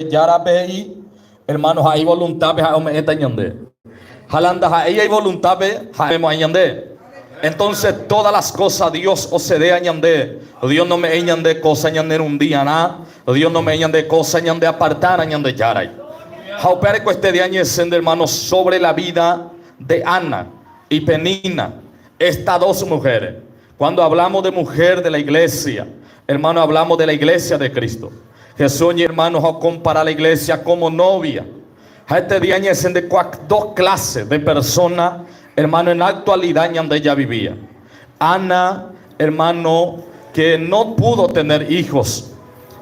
Yarabei, hermanos, hay voluntad, Jalanda, hay voluntad, entonces todas las cosas Dios os se dé añande. Dios no me añande cosas añande un día nada. Dios no me añande cosas añande apartar añande yaray. Jaupere este día añesende, hermanos, sobre la vida de Ana y Penina, estas dos mujeres. Cuando hablamos de mujer de la iglesia, hermano, hablamos de la iglesia de Cristo. Jesús y hermanos a comparar la iglesia como novia. Este día añesende dos clases de personas, hermano, en la actualidad donde ella vivía. Ana, hermano, que no pudo tener hijos.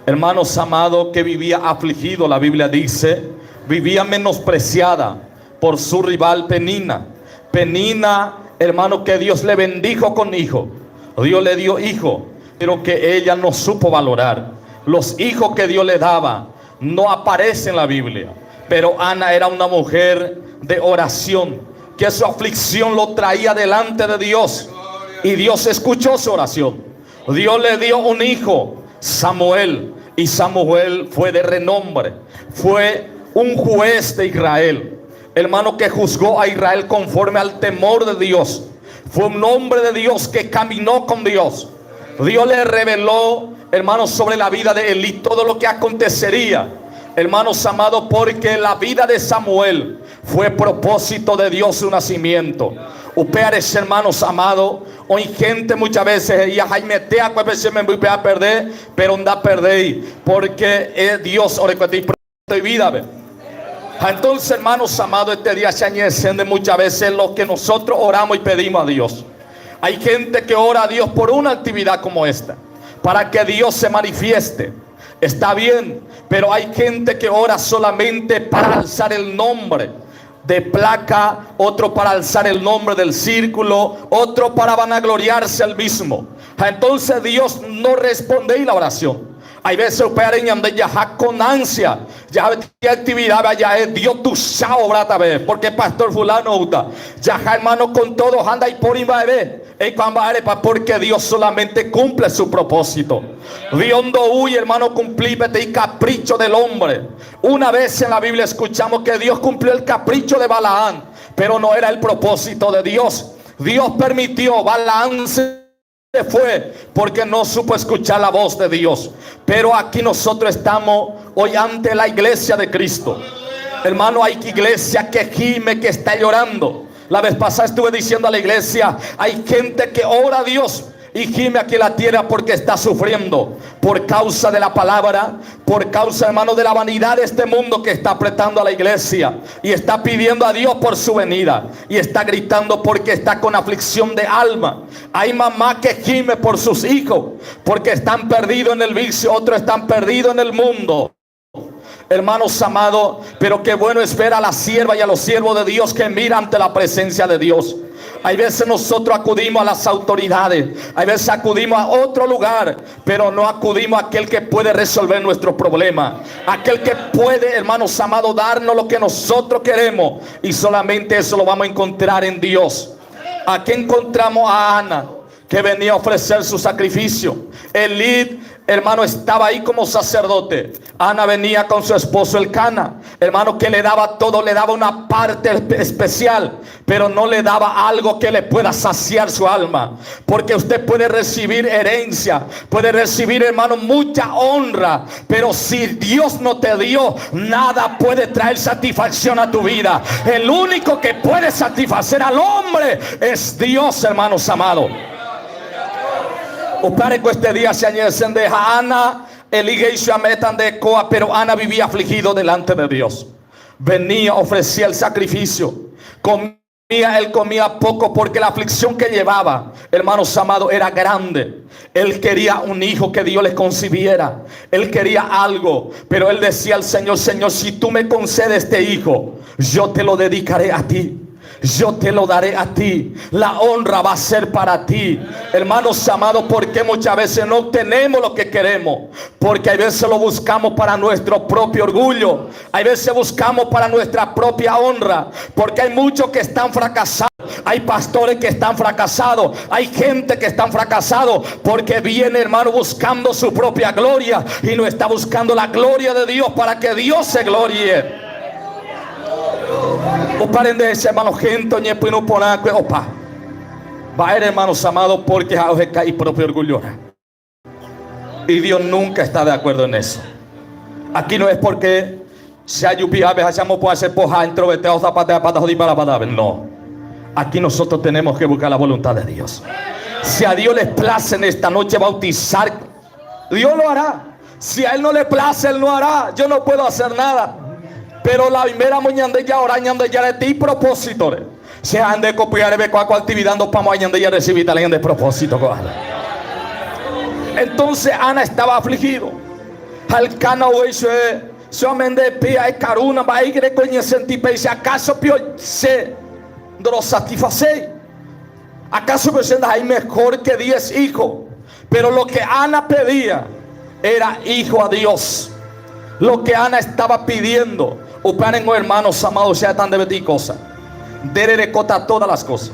Hermanos amados, que vivía afligido, la Biblia dice, vivía menospreciada por su rival Penina. Penina, hermano, que Dios le bendijo con hijo. Dios le dio hijo, pero que ella no supo valorar. Los hijos que Dios le daba no aparecen en la Biblia. Pero Ana era una mujer de oración, que su aflicción lo traía delante de Dios. Y Dios escuchó su oración. Dios le dio un hijo, Samuel. Y Samuel fue de renombre. Fue un juez de Israel. Hermano, que juzgó a Israel conforme al temor de Dios. Fue un hombre de Dios que caminó con Dios. Dios le reveló, hermanos, sobre la vida de Elí todo lo que acontecería. Hermanos amados, porque la vida de Samuel fue propósito de Dios su nacimiento. Ustedes, hermanos amados, hoy gente muchas veces y Jaime te a veces me voy a perder, pero anda perder porque Dios ore con ti vida. Entonces, hermanos amados, este día se añade muchas veces lo que nosotros oramos y pedimos a Dios. Hay gente que ora a Dios por una actividad como esta, para que Dios se manifieste. Está bien, pero hay gente que ora solamente para alzar el nombre de placa, otro para alzar el nombre del círculo, otro para vanagloriarse al mismo. Entonces Dios no responde la oración. Hay veces donde ya con ansia, ya qué actividad ya es Dios tu chao brata ve, porque pastor fulano uta, ya hermano con todos anda y por invadir. Porque Dios solamente cumple su propósito. Dios no huye, hermano, cumplir y capricho del hombre. Una vez en la Biblia escuchamos que Dios cumplió el capricho de Balaán, pero no era el propósito de Dios. Dios permitió, Balaán se fue porque no supo escuchar la voz de Dios. Pero aquí nosotros estamos hoy ante la iglesia de Cristo. Hermano, hay iglesia que gime, que está llorando. La vez pasada estuve diciendo a la iglesia, hay gente que ora a Dios y gime aquí en la tierra porque está sufriendo por causa de la palabra, por causa, hermano, de la vanidad de este mundo que está apretando a la iglesia y está pidiendo a Dios por su venida y está gritando porque está con aflicción de alma. Hay mamá que gime por sus hijos porque están perdidos en el vicio, otros están perdidos en el mundo. Hermanos amados, pero qué bueno es ver a la sierva y a los siervos de Dios que miran ante la presencia de Dios. Hay veces nosotros acudimos a las autoridades, hay veces acudimos a otro lugar, pero no acudimos a aquel que puede resolver nuestros problemas, aquel que puede, hermanos amados, darnos lo que nosotros queremos, y solamente eso lo vamos a encontrar en Dios. Aquí encontramos a Ana, que venía a ofrecer su sacrificio. Elí, hermano, estaba ahí como sacerdote. Ana venía con su esposo Elcana, hermano, que le daba todo, le daba una parte especial, pero no le daba algo que le pueda saciar su alma. Porque usted puede recibir herencia, puede recibir, hermano, mucha honra, pero si Dios no te dio, nada puede traer satisfacción a tu vida. El único que puede satisfacer al hombre es Dios, hermanos amados. Ustedes este día se añaden de Ana, Elige y su ametan de Coa, pero Ana vivía afligido delante de Dios. Venía, ofrecía el sacrificio, él comía poco porque la aflicción que llevaba, hermanos amados, era grande. Él quería un hijo que Dios le concibiera. Él quería algo, pero él decía al Señor, Señor, si tú me concedes este hijo, yo te lo dedicaré a ti. Yo te lo daré a ti. La honra va a ser para ti. Hermanos amados, porque muchas veces no obtenemos lo que queremos, porque hay veces lo buscamos para nuestro propio orgullo, hay veces buscamos para nuestra propia honra, porque hay muchos que están fracasando. Hay pastores que están fracasados. Hay gente que están fracasados porque viene, hermano, buscando su propia gloria y no está buscando la gloria de Dios para que Dios se glorie. O paren de ese, hermano, gente, oye, pues no poner, opa. Va a ir, hermanos amados, porque hay propio orgullo. Y Dios nunca está de acuerdo en eso. Aquí no es porque se ayupía, hacemos por hacer poja, introvertidos, zapatear, patas, jodí para patas. No. Aquí nosotros tenemos que buscar la voluntad de Dios. Si a Dios les place en esta noche bautizar, Dios lo hará. Si a Él no le place, Él no hará. Yo no puedo hacer nada. Pero la primera mañana ya ahora ya de ti propósito. Se han de copiar de cualquier actividad no para mañana ya recibir también de propósito. Entonces Ana estaba afligido. Al cana hoy solamente pia es caruna va a ir reconociendo tipo dice acaso pio se lo satisface. ¿Acaso presenta hay mejor que 10 hijos? Pero lo que Ana pedía era hijo a Dios. Lo que Ana estaba pidiendo, oparen hermanos amados, sea tan de betir cosas. Debe recota todas las cosas.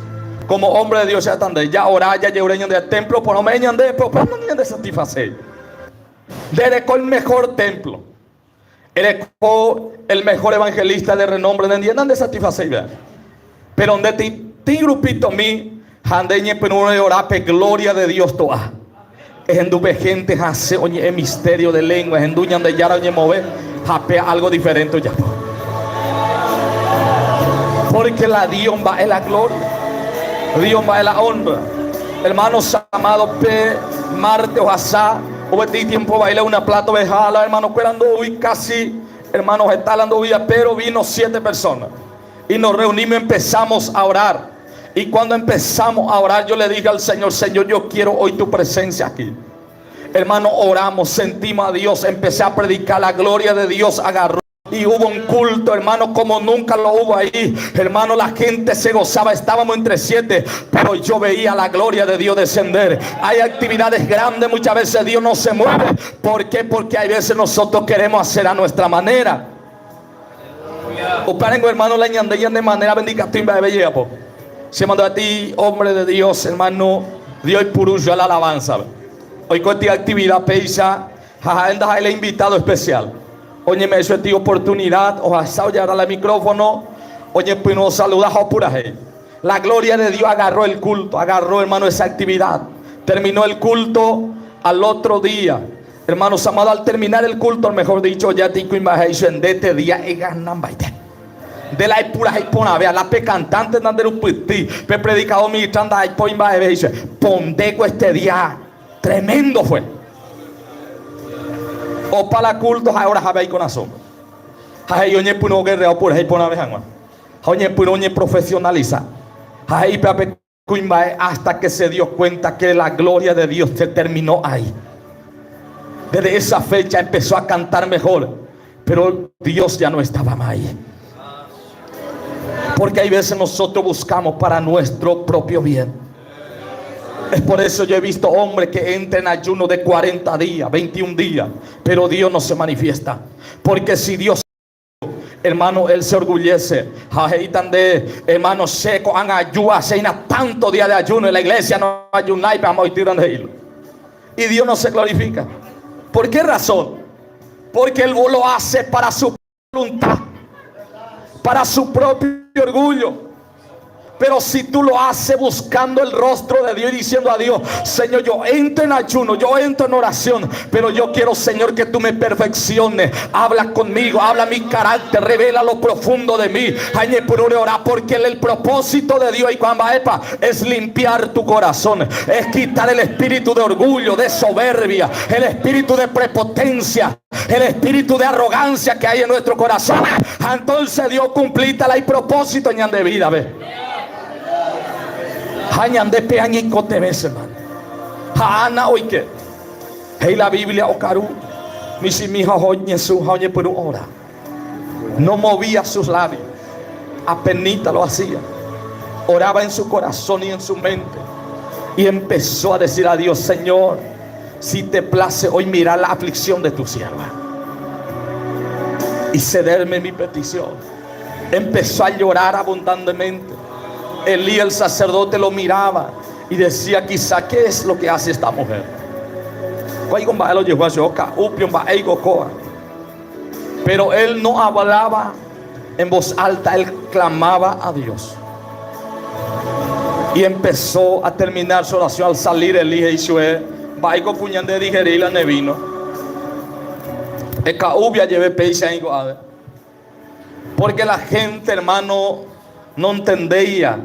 Como hombre de Dios, sea tan de ya orar, ya llevar del templo, por no me de, pero no de satisfacer. Debe con el mejor templo. El mejor evangelista de renombre de entiendan de satisfacer. Pero donde ti grupito mi handeñe pero no orar pe gloria de Dios toa. Es en dupe gente hace oye el misterio de lengua, es en duñan de yara oye mover, jape algo diferente ya. Porque la Dios va en la gloria, Dios va en la honra. Hermanos amados, pe martes o asá, o este tiempo baila una plata vejala, hermanos, esperando hoy casi, hermanos, está hablando hoy, pero vino 7 personas. Y nos reunimos, empezamos a orar. Y cuando empezamos a orar, yo le dije al Señor, Señor, yo quiero hoy tu presencia aquí. Hermano, oramos, sentimos a Dios, empecé a predicar la gloria de Dios, agarró. Y hubo un culto, hermano, como nunca lo hubo ahí. Hermano, la gente se gozaba, estábamos entre 7, pero yo veía la gloria de Dios descender. Hay actividades grandes, muchas veces Dios no se mueve. ¿Por qué? Porque hay veces nosotros queremos hacer a nuestra manera. O paren, hermano, la ñandeñan de manera bendicativa de belleza. Se mandó a ti, hombre de Dios, hermano, Dios y purullo a la alabanza. Hoy con esta actividad peisa, jajaendas el invitado especial. Oye, me hizo esta oportunidad, ojalá ya el micrófono. Oye, pues nos saludamos a pura gente. La gloria de Dios agarró el culto, agarró, hermano, esa actividad. Terminó el culto al otro día. Hermanos amados, al terminar el culto, mejor dicho, ya te hizo en este día, de la pura hipona, vea la pe cantante de un piti, pe predicador ministrando ahí por imba de dice, pondeco este día tremendo fue. O para cultos ahora habéis con asombro. Hay oye puno guerrero por ahí pona vejan. Oye puno oye profesionaliza. Ahí pe cuimba hasta que se dio cuenta que la gloria de Dios se terminó ahí. Desde esa fecha empezó a cantar mejor, pero Dios ya no estaba más ahí. Porque hay veces nosotros buscamos para nuestro propio bien. Es por eso yo he visto hombres que entran en ayuno de 40 días, 21 días, pero Dios no se manifiesta. Porque si Dios, hermano, Él se orgullece. Hermano, seco, han ayuno, tanto día de ayuno en la iglesia, no ayunáis para morir de hilo. Y Dios no se glorifica. ¿Por qué razón? Porque Él lo hace para su voluntad, para su propio orgullo. Pero si tú lo haces buscando el rostro de Dios y diciendo a Dios, Señor, yo entro en ayuno, yo entro en oración, pero yo quiero, Señor, que tú me perfecciones. Habla conmigo, habla mi carácter, revela lo profundo de mí. Porque el propósito de Dios y cuando es limpiar tu corazón, es quitar el espíritu de orgullo, de soberbia, el espíritu de prepotencia, el espíritu de arrogancia que hay en nuestro corazón. Entonces Dios cumplita el propósito en de vida, ve. Hañan de pean y cote veces, hermano. Hana hoy que. Hey, la Biblia o caru. Misi mi hoñe su hoñe por hora. No movía sus labios. Apenita lo hacía. Oraba en su corazón y en su mente. Y empezó a decir a Dios, Señor, si te place hoy mirar la aflicción de tu sierva y cederme mi petición. Empezó a llorar abundantemente. Elí el sacerdote lo miraba y decía: quizá, ¿qué es lo que hace esta mujer? Pero él no hablaba en voz alta, él clamaba a Dios. Y empezó a terminar su oración. Al salir Elí y Josué, vaigo puñan de digerir la nevino. Porque la gente, hermano, no entendía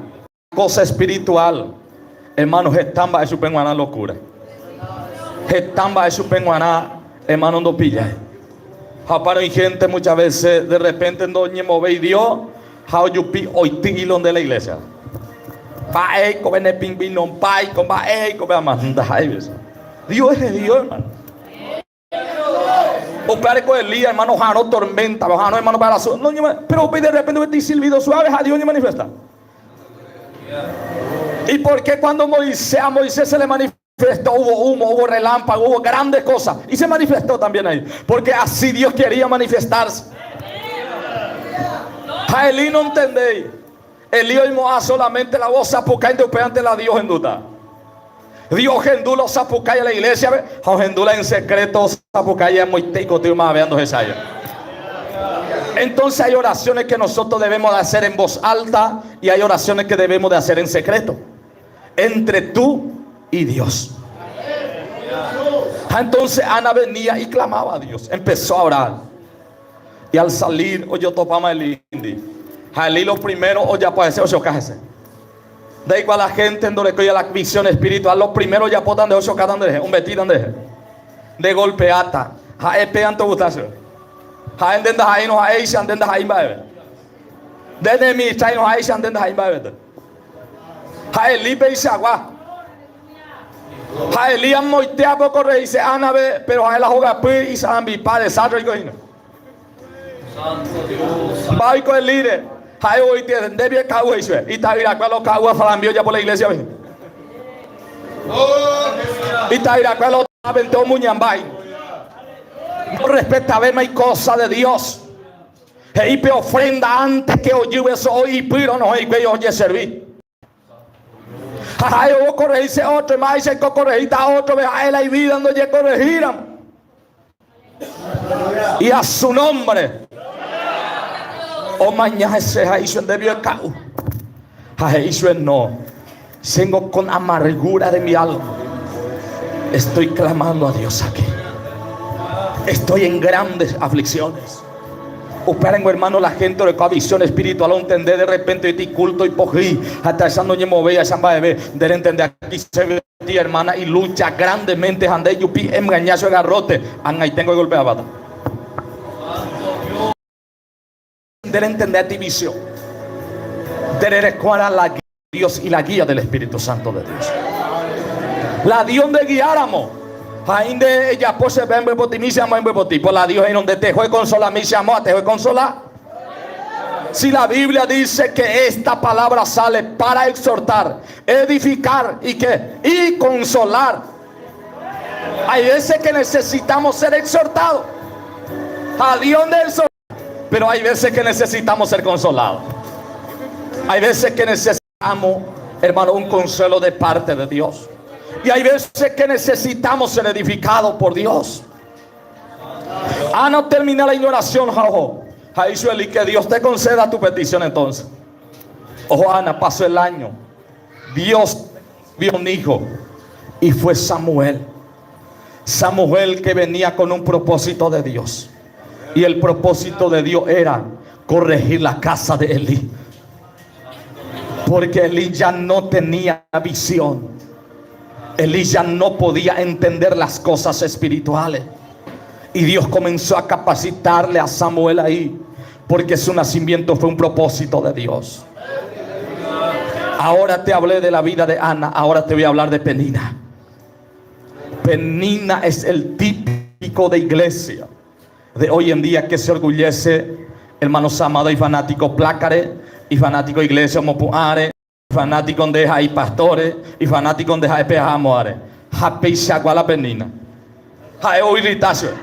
cosa espiritual. Hermano, estamba de su penguana locura. Estamba de su penguana, hermano, no pilla. Japaro y gente muchas veces de repente no move y Dios, how you pi hoy tigilón de la iglesia. Pae con el pingüino, pae con pae con amanda. Dios es Dios, hermano. Opere con Elías, hermano, jano tormenta, jano, hermano, para su. No, pero de repente te silbido suave, a Dios ni manifiesta. ¿Y por qué cuando a Moisés se le manifestó, hubo humo, hubo relámpago, hubo grandes cosas? Y se manifestó también ahí. Porque así Dios quería manifestarse. A Elí no entendéis. Elí oímos solamente la voz sapucay de ante la Dios en duda. Dios gendula sapucay a la iglesia. O gendula en secreto sapucay a muy teco tío más veando esa. Entonces hay oraciones que nosotros debemos de hacer en voz alta y hay oraciones que debemos de hacer en secreto, entre tú y Dios. Entonces Ana venía y clamaba a Dios, empezó a orar. Y al salir, oye, topama el indi. Jalí lo primero, oye, puede ser, oye, cájese. Da igual a la gente en donde coya la visión espiritual, lo primero ya potan de ocho cada un vestido de golpeata. Ja, pean tu gustazo. Ha entenda ha no ha eis entenda ha imba. Desde mi trai no ha eis entenda ha imba. Ha Elibe y agua. Ha Eliam moitea poco rey se anabe, pero ha la joga pi y sambi padre sadro y coino. Vai con el líder. Ha hoy te debe cau eso. Y ta ira cualo cau flambio ya por la iglesia. Y ta ira cualo aventó muñambai. No respeta ver hay cosa de Dios. Y pe ofrenda antes que oye eso hoy pero no hay que oye servir. Ay, o corregirse otro, más se corregita otro, vea la vida donde ya corregirán. Y a su nombre. O mañana se ha hecho en debió cau. Ha hecho no. Tengo con amargura de mi alma. Estoy clamando a Dios aquí. Estoy en grandes aflicciones. Operen, hermano, la gente de la visión espiritual, entender de repente de culto y pojí, hasta esa no mover, esa va a ver, de entender aquí se ve, hermana, y lucha grandemente, ande yupi, engañazo de garrote, ahí tengo que golpear bata. De entender tu visión, de recuperar la guía de Dios y la guía del Espíritu Santo de Dios. La Dios de guiáramos. Ainda ella pose bembe potimicia bembe poti por la Dios en donde te fue consolar mi amor te fue consolar. Si la Biblia dice que esta palabra sale para exhortar, edificar y consolar. Hay veces que necesitamos ser exhortados a Dios del sol, pero hay veces que necesitamos ser consolados. Hay veces que necesitamos, hermano, un consuelo de parte de Dios. Y hay veces que necesitamos ser edificados por Dios. Ana termina la ignoración, ojo. Jaisueli, que Dios te conceda tu petición entonces. Ojo, Ana, pasó el año. Dios vio un hijo. Y fue Samuel. Samuel que venía con un propósito de Dios. Y el propósito de Dios era corregir la casa de Elí. Porque Elí ya no tenía visión. Elí ya no podía entender las cosas espirituales. Y Dios comenzó a capacitarle a Samuel ahí. Porque su nacimiento fue un propósito de Dios. Ahora te hablé de la vida de Ana. Ahora te voy a hablar de Penina. Penina es el típico de iglesia de hoy en día que se orgullece, hermanos amados y fanáticos plácares y fanáticos de iglesia mopuare. Fanáticos de hay pastores y fanáticos de hay pejamoare. Jape y la Penina. Jae o irritación.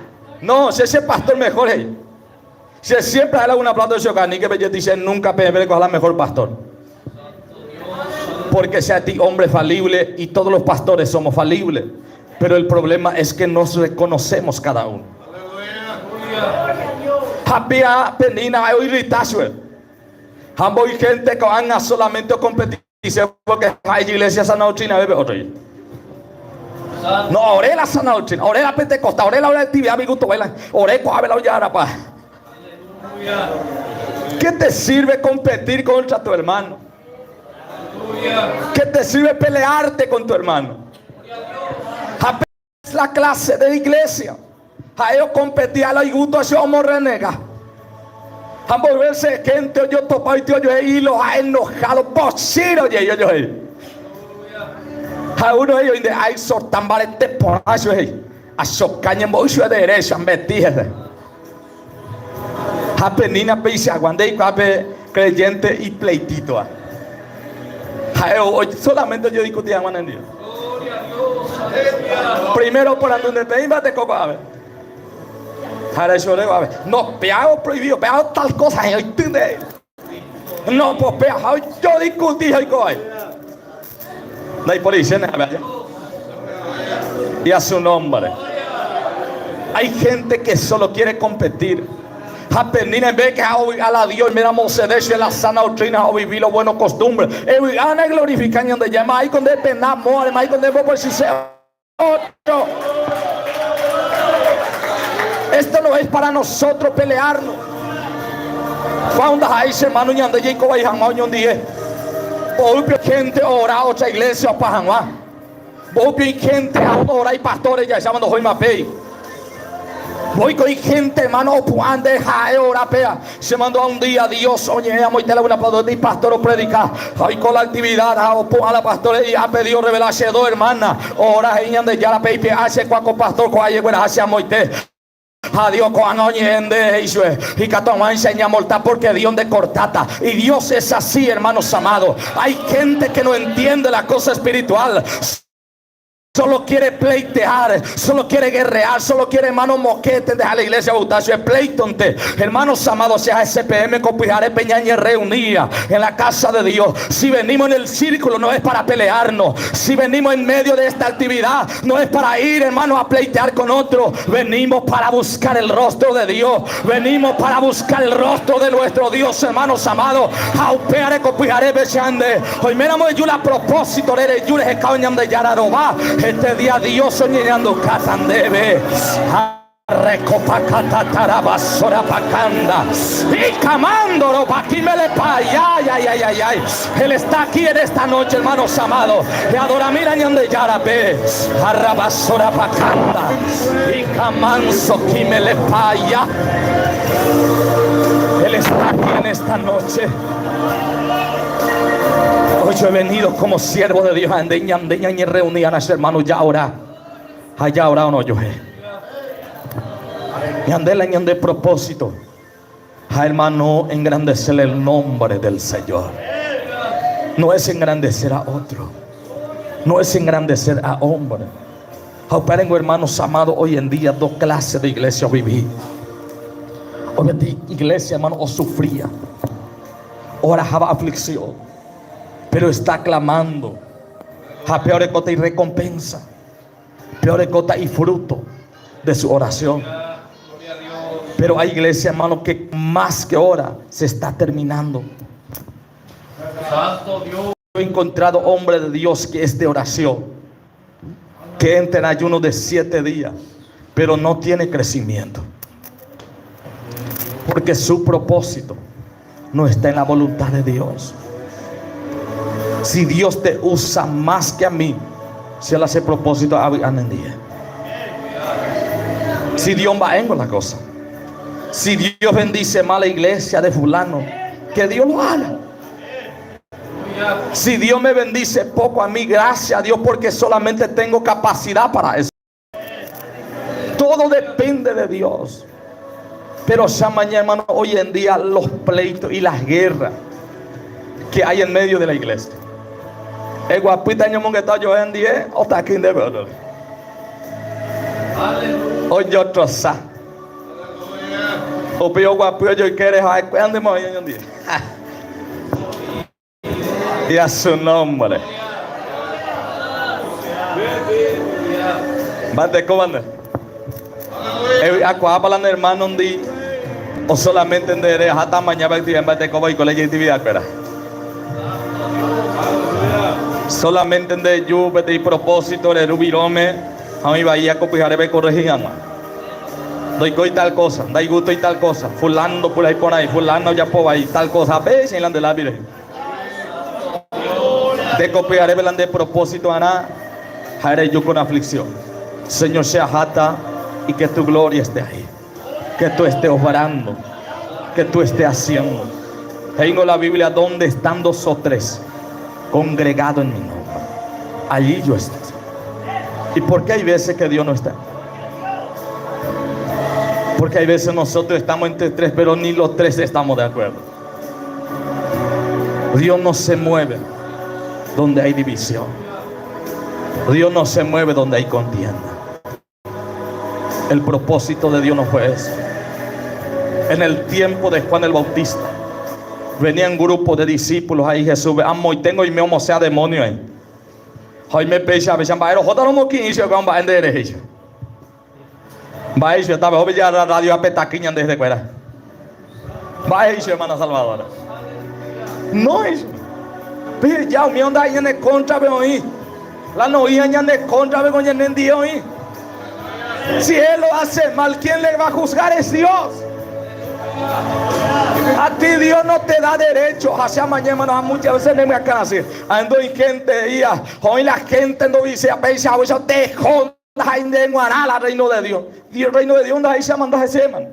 No, si ese pastor mejor es. Si siempre hay una plata de chocani que me dice nunca PML con la mejor pastor. Porque sea ti hombre falible y todos los pastores somos falibles. Pero el problema es que nos reconocemos cada uno. Había penina hoy ritasue. Hambo y gente que van solamente a competir porque hay iglesias sana doctrina bebe otro. No, oré la sana doctrina, oré la pentecostal, oré la actividad mi gusto, oré coabe la ollara pa. ¿Qué te sirve competir contra tu hermano? ¿Qué te sirve pelearte con tu hermano? Es la clase de iglesia. A ellos competía la gusto a homo renega. A volverse gente yo topa y tío yo y los ha enojado por Ciro yo. A uno de ellos de ahí sortan valente por eso a socaña mucho de derecho a meter. A penina peisa aguante y cabe creyente y pleitito. Hoy solamente yo discutía con el Dios. Primero por andar de peima te copa a ver. No, peado prohibido, peado tal cosa. No, pues peado, yo discutí hoy con él. No hay policía, y a su nombre. Hay gente que solo quiere competir. Apenina en vez que a la Dios mira Moisés y la sana doctrina o vivir los buenos costumbres. Y ana glorifican donde llama ahí con de pena amor, ahí con de por si se otro. Esto no es para nosotros pelearnos. Cuando hay hermano y ande Jacob y Hanoi un día. Hoy gente ora otra iglesia para Hanoi. Hoy gente ora y pastores ya llaman hoy más pei. Voy con gente, hermano, puande jae orapea. Se mandó a un día Dios, oye, amo y te la una para y pastor o predicar. Hoy con la actividad, a la pastora y ha pedido revelación dos hermanas. Ora, de ya la pepe hace cuaco pastor, cuaye, buena, hace amoite. A Dios con oñende y catoma enseña morta porque Dios de cortata. Y Dios es así, hermanos amados. Hay gente que no entiende la cosa espiritual. Solo quiere pleitear, solo quiere guerrear, solo quiere hermano moquete de la iglesia botacio es pleitonte. Hermanos amados, sea SPM Copijare Peñaña reunida en la casa de Dios. Si venimos en el círculo no es para pelearnos. Si venimos en medio de esta actividad no es para ir hermano a pleitear con otro. Venimos para buscar el rostro de Dios. Venimos para buscar el rostro de nuestro Dios, hermanos amados. Aupeare Copijare Bechande. Hoy me amo yo a propósito de Yures Escañam de Yararoba. Este día Dios soñando catandebe. Recopa tarabasora pacanda. Y camándolo aquí me le pa. Ay. Él está aquí en esta noche, hermanos amados. Y adora mira ñande yarabe. Arrabasora pacanda. Y camanso aquí me le pa. Él está aquí en esta noche. Hoy yo he venido como siervo de Dios. Andeña y reunían a sus hermanos. Ya ahora. Allá ahora o no yo. Y andela de propósito. A hermano engrandecer el nombre del Señor. No es engrandecer a otro. No es engrandecer a hombre. Operen hermanos amados. Hoy en día dos clases de iglesia viví. Hoy en día iglesia hermano o sufría. Ahora jaba aflicción. Pero está clamando a peor cota y recompensa, peor cota y fruto de su oración. Pero hay iglesia, hermano, que más que ora se está terminando. Santo Dios. He encontrado hombre de Dios que es de oración, que entra en ayuno de 7 días, pero no tiene crecimiento, porque su propósito no está en la voluntad de Dios. Si Dios te usa más que a mí, si Él hace propósito a día. Si Dios va en la cosa. Si Dios bendice más la iglesia de fulano, que Dios lo haga. Si Dios me bendice poco a mí, gracias a Dios, porque solamente tengo capacidad para eso. Todo depende de Dios. Pero ya mañana, hermano, hoy en día los pleitos y las guerras que hay en medio de la iglesia. El guapito año que está yo en 10 o está aquí en de verdad. Hoy yo troza. O pio guapito yo quiere hay cuando me voy en 10. Y a su nombre. Bate comanda. Aku apa lan hermano di o solamente ndere hata mañana bate como y colegio actividad espera. Solamente de yo de propósito de rubirome a mi bahía copijaré corregían. Doy y tal cosa, dai gusto y tal cosa, fulano por ahí, fulano ya por ahí, tal cosa, ves en la de la virgen. Te copiaré de propósito, Ana, haré yo con aflicción. Señor, sea jata y que tu gloria esté ahí, que tú estés obrando, que tú estés haciendo. Tengo la Biblia donde están 2 o 3 congregados en mi nombre, allí yo estoy. ¿Y por qué hay veces que Dios no está? Porque hay veces nosotros estamos entre 3, pero ni los 3 estamos de acuerdo. Dios no se mueve donde hay división. Dios no se mueve donde hay contienda. El propósito de Dios no fue eso. En el tiempo de Juan el Bautista venían grupos de discípulos ahí. Jesús, amo y tengo y me homo sea demonio ahí. Hoy me pesa a veces baero joda no mo quince con va ender eso. Va eso estaba hoy ya la radio a petaquiña desde fuera. Va eso hermana Salvadora. No es. Pero ya mi onda ahí en el contra veo ahí. La noía en el contra veo en el día ahí. Si él lo hace mal, ¿quién le va a juzgar? Es Dios. A ti Dios no te da derecho. Hacia mañana muchas veces no me alcanza. Ando y gente día. Hoy la gente no dice a pensar eso te joda en Guarala reino de Dios. Y el reino de Dios ahí se manda a ese man.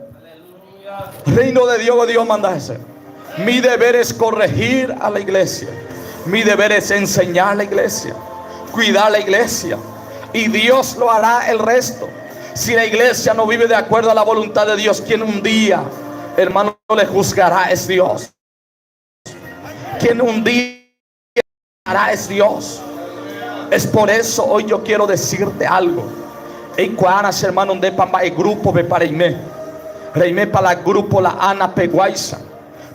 Reino de Dios manda a ese. Mi deber es corregir a la iglesia. Mi deber es enseñar a la iglesia, cuidar a la iglesia, y Dios lo hará el resto. Si la iglesia no vive de acuerdo a la voluntad de Dios, quien un día, hermano, le juzgará es Dios. Quien un día hará es Dios. Es por eso hoy yo quiero decirte algo. En cuanas, hermano, de pamba el grupo de paraime, reime para el grupo la Ana Peguaisa,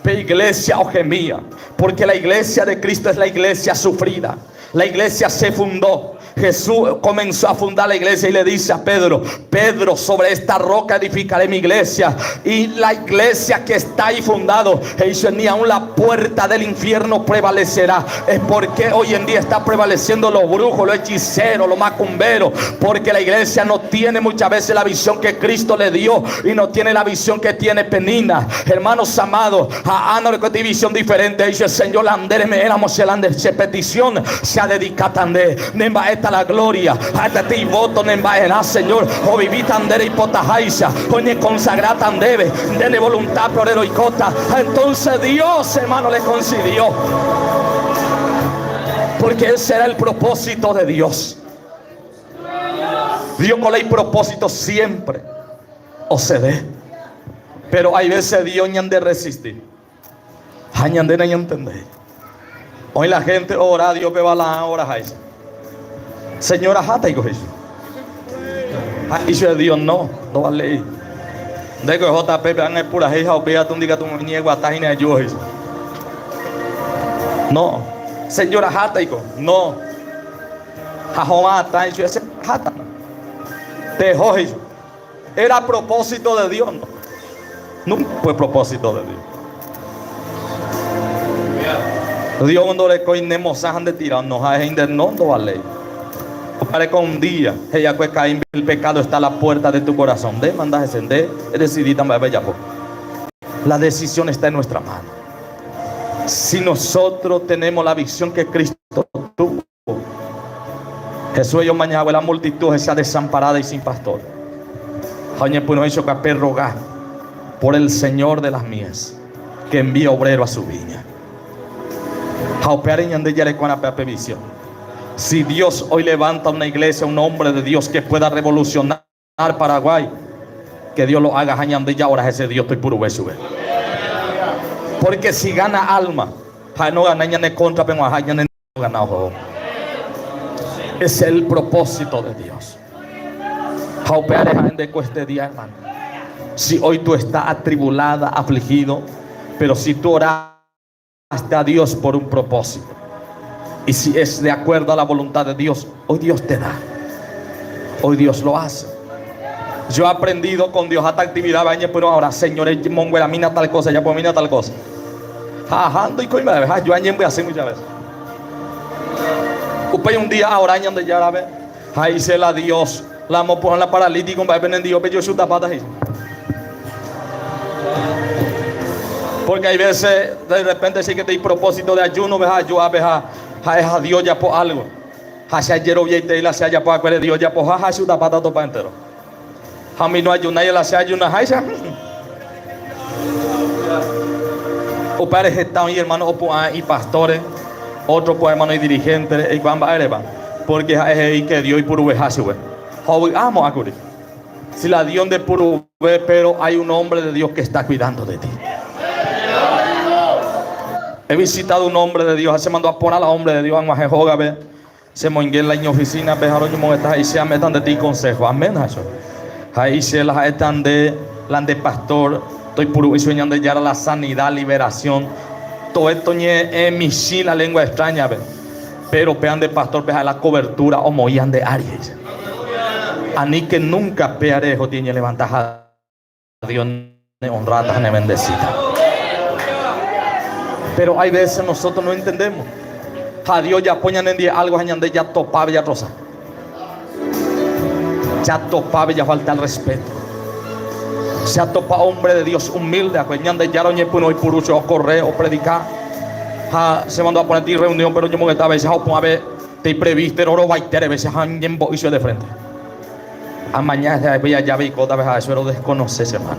pe iglesia ogemía, porque la iglesia de Cristo es la iglesia sufrida. La iglesia se fundó. Jesús comenzó a fundar la iglesia y le dice a Pedro: Pedro, sobre esta roca edificaré mi iglesia. Y la iglesia que está ahí fundado, él dice, ni aún la puerta del infierno prevalecerá. Es porque hoy en día está prevaleciendo los brujos, los hechiceros, los macumberos, porque la iglesia no tiene muchas veces la visión que Cristo le dio, y no tiene la visión que tiene Penina. Hermanos amados, a Ana le conté visión diferente. Dice, Señor, landere me éramos se petición se ha dedicado a Nemba esta la gloria, hasta ti voto nembaena, Señor, o viví tandere y potajaisa, oye consagrata andebe, dele voluntad por el oicota. Entonces Dios, hermano, le concedió, porque ese era el propósito de Dios. Dios con el propósito siempre o se dé, pero hay veces Dios no han de resistir, hay de no entender. Hoy la gente ora, Dios me va a la hora. Señora jata y coge eso. Y yo Dios no vale. De que JP van a pura hija o pega tu diga tu niego a tajina de yo. No. Señora jata y coge. No. Jajomata y yo ese jata. Te joje. Era propósito de Dios, no. Nunca fue propósito de Dios. Dios cuando le coinemos a de tirar nos ha no vale. Para con un día ella pues cae el pecado está a la puerta de tu corazón. De mandas descender, decidir también bella. La decisión está en nuestra mano. Si nosotros tenemos la visión que Cristo tuvo, Jesús yo mañana la multitud sea desamparada y sin pastor. Oye, pues no hizo que rogar por el Señor de las mies que envía obrero a su viña. Si Dios hoy levanta una iglesia, un hombre de Dios que pueda revolucionar Paraguay, que Dios lo haga. Ahora ese Dios estoy puro beso. Porque si gana alma, no gana en contra, pero no gana. Es el propósito de Dios. Este día, hermano. Si hoy tú estás atribulada, afligido, pero si tú oraste a Dios por un propósito, Y si es de acuerdo a la voluntad de Dios, hoy Dios te da. Hoy Dios lo hace. Yo he aprendido con Dios hasta actividad, pero ahora, señores, monguera, mina tal cosa, ya pues mina tal cosa. Ando y coima, yo añen voy a hacer muchas veces. Upay un día ahora añan de ya ve. Ahí se la Dios, la mo por la paralítica, va a venir Dios, pero yo chuta patas ahí. Porque hay veces, de repente, sí que te hay propósito de ayuno, yo a Dios ya por algo. Hacia ayer o y la sea ya por acuerdo Dios ya por chuta patas topa entero. A mí no ayuna y la sea ayuna, o padres están y hermanos y pastores, otros pues hermanos y dirigentes, y van a porque es que Dios y puro vejacio, güey. Amo a cubrir. Si la Dios de puro ve, pero hay un hombre de Dios que está cuidando de ti. He visitado un hombre de Dios, se mandó a poner a la hombre de Dios, a Jehová, se mongué en la oficina, vejaron yo estás ahí, se metan de ti consejo, amén, eso. Ahí se las están de pastor, estoy puro y sueñando ya la sanidad, liberación. Todo esto es mi sí la lengua extraña, pero pean de pastor, pean la cobertura o moían de Aries. Ani que nunca pearejo tiene levantar a Dios honrada, ne bendecida. Pero hay veces nosotros no entendemos. A Dios ya ponen en día algo, ya topaba ya rosa. Ya topaba ya falta el respeto. Se topa hombre de Dios humilde, acuérdate ya doña puno y purucho o correr o predicar. Se mandó a poner ti reunión, pero yo me estaba veces a ver te previste oro baitere veces han en boicio de frente. A mañana ya vi cota vez eso lo desconoces, hermano.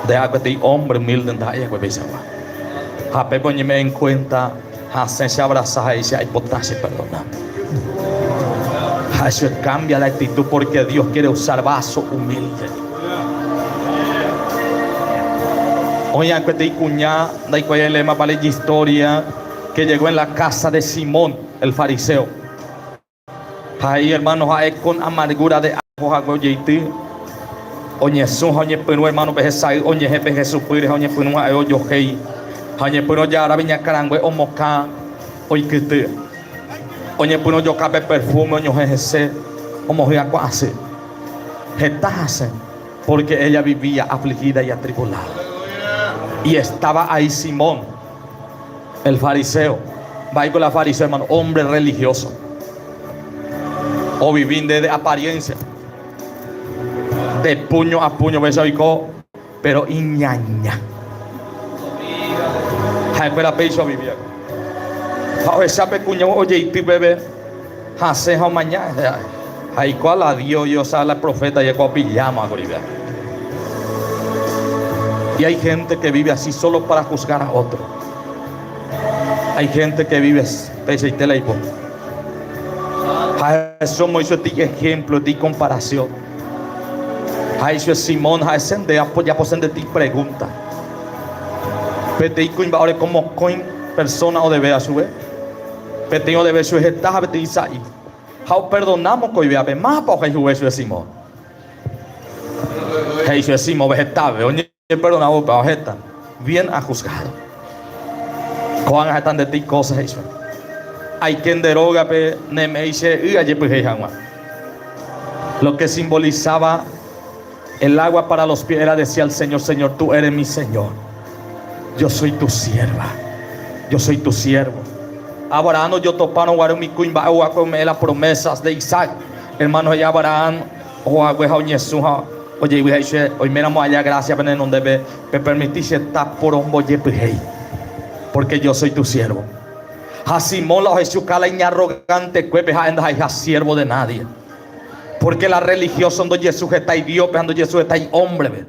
Deja que te hombre humilde en daya que veces a pepo ni me en cuenta, se abraza y se hay potasio perdona. Eso cambia la actitud porque Dios quiere usar vaso humilde. Oye, que te cuñá, da igual el lema para la historia que llegó en la casa de Simón, el fariseo. Ahí, hermanos, ahí con amargura de agua, oye, son, oye, pero hermano, oye, jefe Jesús, oye, pues no hay hoyo, oye, pero ya ahora viña carangüe, o moca, oye, que te. Oye, pues no yo cabe perfume, oye, jeje, como ya hace. Jetase, porque ella vivía afligida y atribulada. Y estaba ahí Simón, el fariseo. Va con la fariseo, hermano, hombre religioso. O vivir de apariencia. De puño a puño, pero iñaña. Espera, pecho vivía. Esa pecuña, oye, y tu bebé, hace mañana. Ahí cual a Dios, yo sabe la profeta, y cual pillamos a Bolivia. Y hay gente que vive así solo para juzgar a otro. Hay gente que vive pese y tela y pon. Eso me hizo ti ejemplo, ti comparación. Eso es Simón, eso ya posen de ti pregunta. Pero te digo ahora como coin persona o debe a su vez. Pero tengo de ver su ejecta, pero te dice ahí. How perdonamos que vea más para que eso es Simón. Eso es Simón vegetable. Oye, perdonamos para ojeta. Bien a juzgado. Cuando están de ti cosas eso. Hay quien deroga pe nemeise y allí pues lo que simbolizaba el agua para los pies era decía al Señor, Señor, tú eres mi Señor. Yo soy tu sierva. Yo soy tu siervo. Abraham yo toparon guardo mi cuimba o come las promesas de Isaac. Hermanos ya Abraham o agüeja oñesuja. Oye, hoy miramos allá gracias pero no debe me permitiste estar por un boye porque yo soy tu siervo. A Simón la Jesús cala y arrogante cuepe a siervo de nadie. Porque la religiosa donde Jesús está y Dios donde Jesús está y hombre.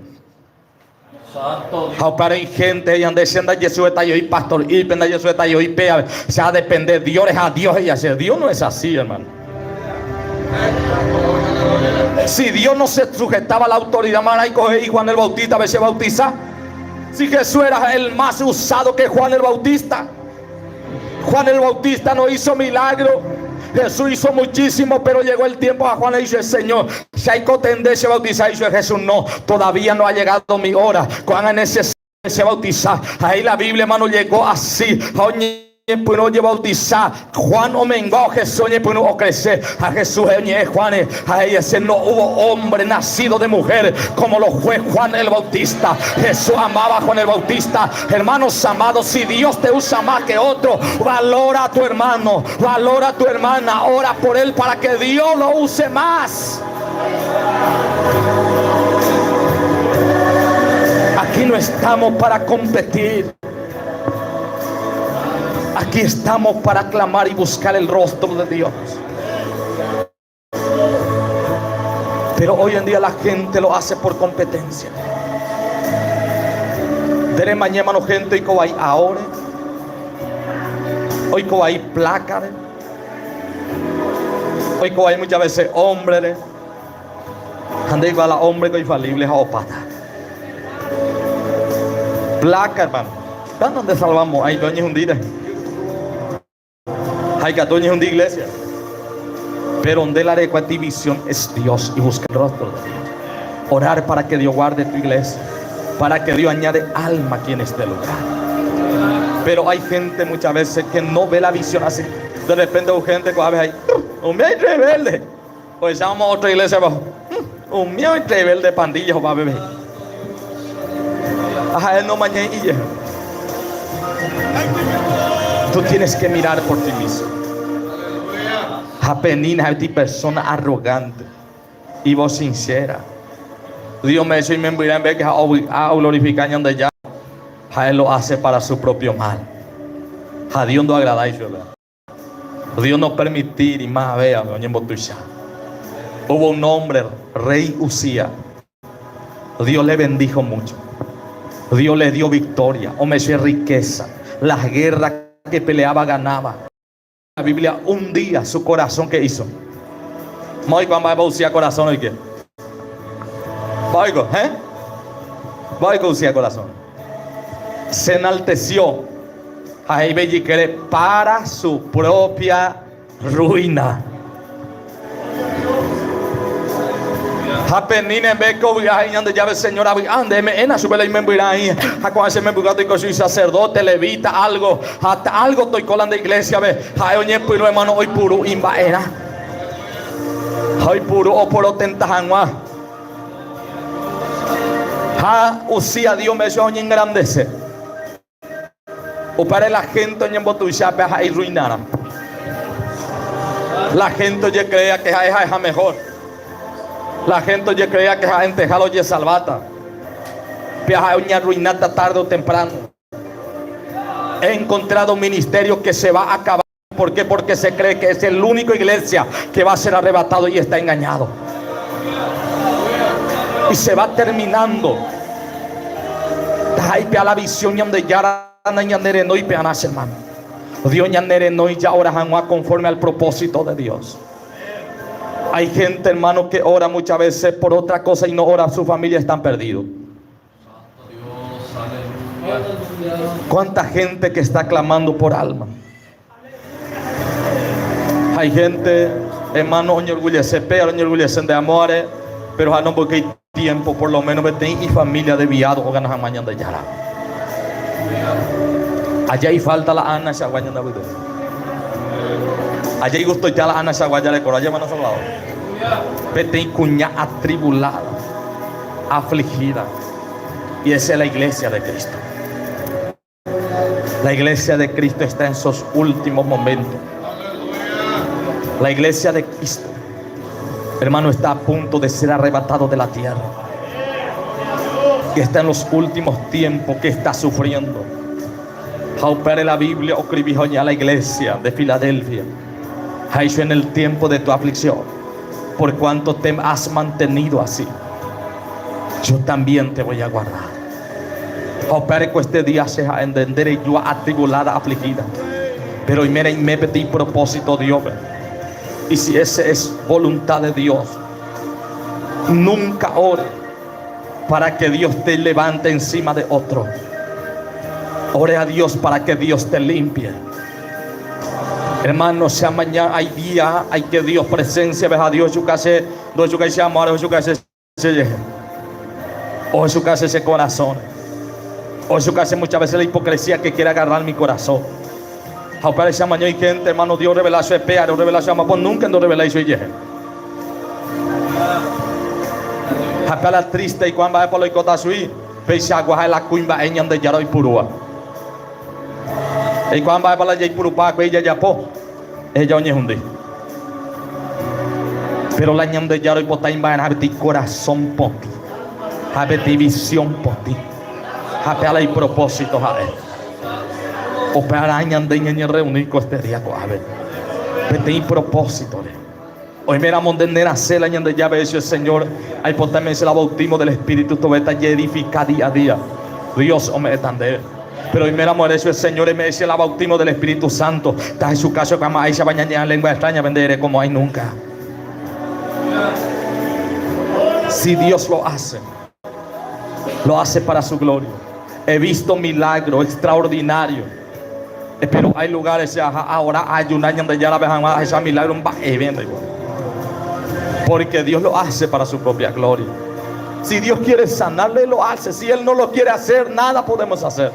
Para gente y ande siendo Jesús está y pastor y penda Jesús está y pea se ha depender Dios es a Dios y hacer Dios no es así, hermano. Si Dios no se sujetaba a la autoridad, man, y Juan el Bautista a veces bautiza. Si Jesús era el más usado que Juan el Bautista. Juan el Bautista no hizo milagro. Jesús hizo muchísimo, pero llegó el tiempo a Juan le dice, Señor, si hay que tenderse a bautizar, dice Jesús, no, todavía no ha llegado mi hora. Cuando es necesario se bautizar. Ahí la Biblia, hermano, llegó así. puno lle bautizar Juan Omengo Jesús ye puno o crecer a Jesús Juan a ese no hubo hombre nacido de mujer como lo fue Juan el Bautista. Jesús amaba a Juan el Bautista. Hermanos amados, si Dios te usa más que otro, valora a tu hermano, valora a tu hermana, ora por él para que Dios lo use más. Aquí no estamos para competir. Aquí estamos para clamar y buscar el rostro de Dios. Pero hoy en día la gente lo hace por competencia. De mañana no gente que va ahora. Hoy que va placa. Hoy que va muchas veces hombre. Ande igual a hombre que infalible a opata. Placa, hermano. ¿Dónde salvamos? Ahí doña hundida. Hay que doña hundida iglesia. Pero donde la división es Dios y busca el rostro de Dios. Orar para que Dios guarde tu iglesia, para que Dios añade alma aquí en este lugar. Pero hay gente muchas veces que no ve la visión así. De repente hay gente que va a ver ahí, un mío rebelde. Pues llamamos a otra iglesia abajo, un mío rebelde pandilla va a beber. Ajá, él no mañana y ya. Tú tienes que mirar por ti mismo. Apenina es persona arrogante y vos sincera. Dios me hizo y me envió en vez que a glorificar donde ya. A él lo hace para su propio mal. A Dios no agradáis, ¿verdad? Dios no permitir y más vea, hubo un hombre, rey Usía. Dios le bendijo mucho. Dios le dio victoria, o me dio riqueza. Las guerras que peleaba ganaba. La Biblia un día su corazón que hizo. Muy cuando va a usar corazón y qué. Voigo, Voigo usar corazón. Se enalteció. Ahí ve que para su propia ruina. Apenina en vez que ande ya ve señora ande me ena sube la membra ahí a cuando se me bugado y soy sacerdote levita algo hasta algo estoy colando de iglesia ve ay oye pero hermano hoy puro imba era hoy puro o puro tentajanwa ha usía Dios me hizo engrandece o para la gente en botucha ve ahí ruinara la gente ya crea que es mejor. La gente ya creía que la gente jalo ya salvata. Viaja una ruinata tarde o temprano. He encontrado un ministerio que se va a acabar. ¿Por qué? Porque se cree que es el único iglesia que va a ser arrebatado y está engañado. Y se va terminando. Ahí la visión donde ya no y peanas hermano. Dios no y ya ahora conforme al propósito de Dios. Hay gente, hermano, que ora muchas veces por otra cosa y no ora. Su familia están perdidos. ¿Cuánta gente que está clamando por alma? Hay gente, hermano, orgullece, pero orgullecen de amores, pero no porque hay tiempo, por lo menos, y familia de viados o ganas mañana de yara. Allá hay falta la Ana Shaguaya de Abuelo. Allá hay gusto ya la Ana Shaguaya de Coro. Allá van a hablado. Vete y cuña atribulada, afligida. Y esa es la iglesia de Cristo. La iglesia de Cristo está en sus últimos momentos. La iglesia de Cristo, hermano, está a punto de ser arrebatado de la tierra. Que está en los últimos tiempos, que está sufriendo. Jaupere la Biblia, escribió ya la iglesia de Filadelfia. Ha hecho en el tiempo de tu aflicción. Por cuanto te has mantenido así, yo también te voy a guardar. Opere que este día sea entender y yo atribulada, afligida. Pero mira y me pedí propósito Dios. Y si esa es voluntad de Dios, nunca ore para que Dios te levante encima de otro. Ore a Dios para que Dios te limpie. Hermano, sea mañana, hay día, hay que Dios presencia, ve a Dios, su casa, dos su casa amor, su casa se o su casa ese corazón, o su casa muchas veces la hipocresía que quiere agarrar mi corazón. Para esa mañana y gente, hermano, Dios revelación espera, revelación más, pues nunca no revelación y llegue. Para la triste y cuando va por la icota sui, pese a guajar la cuimba eñan de yaro y purua. Y cuando va para la yay purupa, que ella ya po, ella oñe hundi. Pero la ñam de yaro y potain va a ti corazón por ti, habeti visión por ti, habeti y propósitos a él. O para añan de ñan reunir con este día con ver, vete propósito. Hoy me éramos de nacer la ñan de llave eso el Señor, hay potarme el bautismo del Espíritu, todo está y edifica día a día. Dios o me etande. Pero hoy me éramos eso el Señor y me decía el bautismo del Espíritu Santo. Está en su caso que ahí se bañan en lengua extraña, venderé como hay nunca. Si Dios lo hace para su gloria. He visto milagros extraordinarios. Pero hay lugares ahora hay un año donde ya la vejan más ese milagro va evento igual. Porque Dios lo hace para su propia gloria. Si Dios quiere sanarle, lo hace. Si Él no lo quiere hacer, nada podemos hacer.